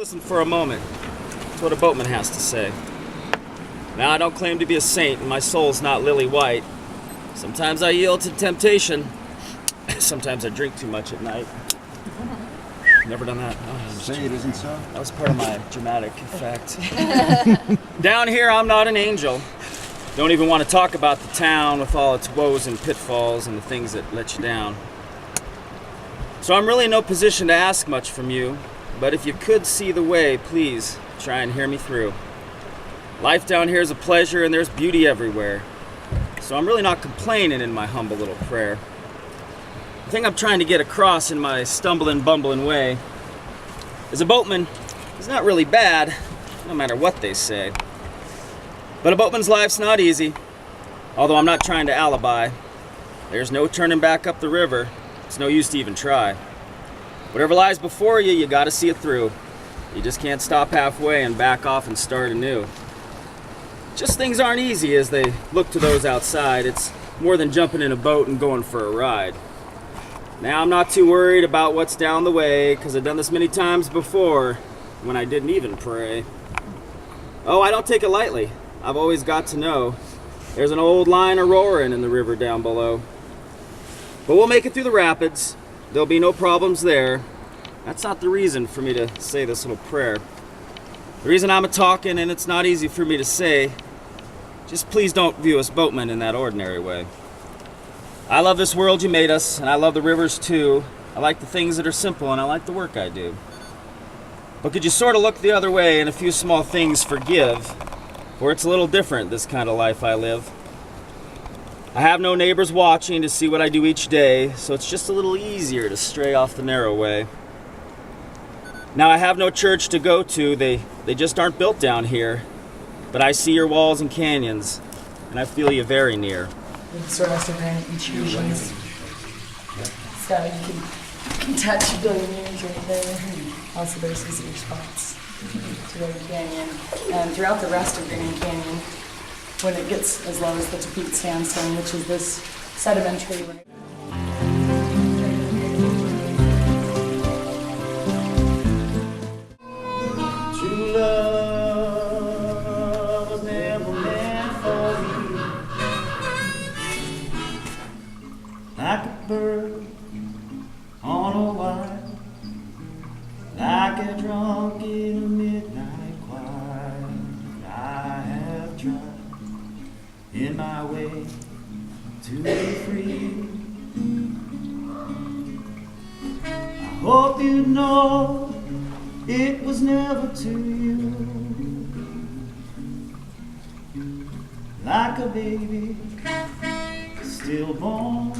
Listen for a moment to what a boatman has to say. Now, I don't claim to be a saint, and my soul's not lily white. Sometimes I yield to temptation. Sometimes I drink too much at night. Never done that. Oh, Say it isn't so. that was part of my dramatic effect. Down here, I'm not an angel. Don't even want to talk about the town with all its woes and pitfalls and the things that let you down. So I'm really in no position to ask much from you, but if you could see the way, please try and hear me through. Life down here is a pleasure and there's beauty everywhere. So I'm really not complaining in my humble little prayer. The thing I'm trying to get across in my stumbling, bumbling way is a boatman is not really bad, no matter what they say. But a boatman's life's not easy, although I'm not trying to alibi. There's no turning back up the river. It's no use to even try. Whatever lies before you, you gotta see it through. You just can't stop halfway and back off and start anew. Just things aren't easy as they look to those outside. It's more than jumping in a boat and going for a ride. Now I'm not too worried about what's down the way, because I've done this many times before when I didn't even pray. Oh, I don't take it lightly. I've always got to know there's an old line a-roaring in the river down below. But we'll make it through the rapids. There'll be no problems there. That's not the reason for me to say this little prayer. The reason I'm a-talking, and it's not easy for me to say, just please don't view us boatmen in that ordinary way. I love this world you made us, and I love the rivers too. I like the things that are simple, and I like the work I do. But could you sort of look the other way and a few small things forgive? For it's a little different, this kind of life I live. I have no neighbors watching to see what I do each day, so it's just a little easier to stray off the narrow way. Now I have no church to go to, they just aren't built down here. But I see your walls and canyons, and I feel you very near. Sort of different intrusions. So you can touch billionaires right there. Also there's visitor spots to go to Canyon. And throughout the rest of Grand Canyon, when it gets as low as the Tepete Sandstone, which is this sedimentary right. True love was never meant for me. Like a bird on a wire, like a drunk in a midnight choir. I have tried in my way to be free. I hope you know it was never to you. Like a baby stillborn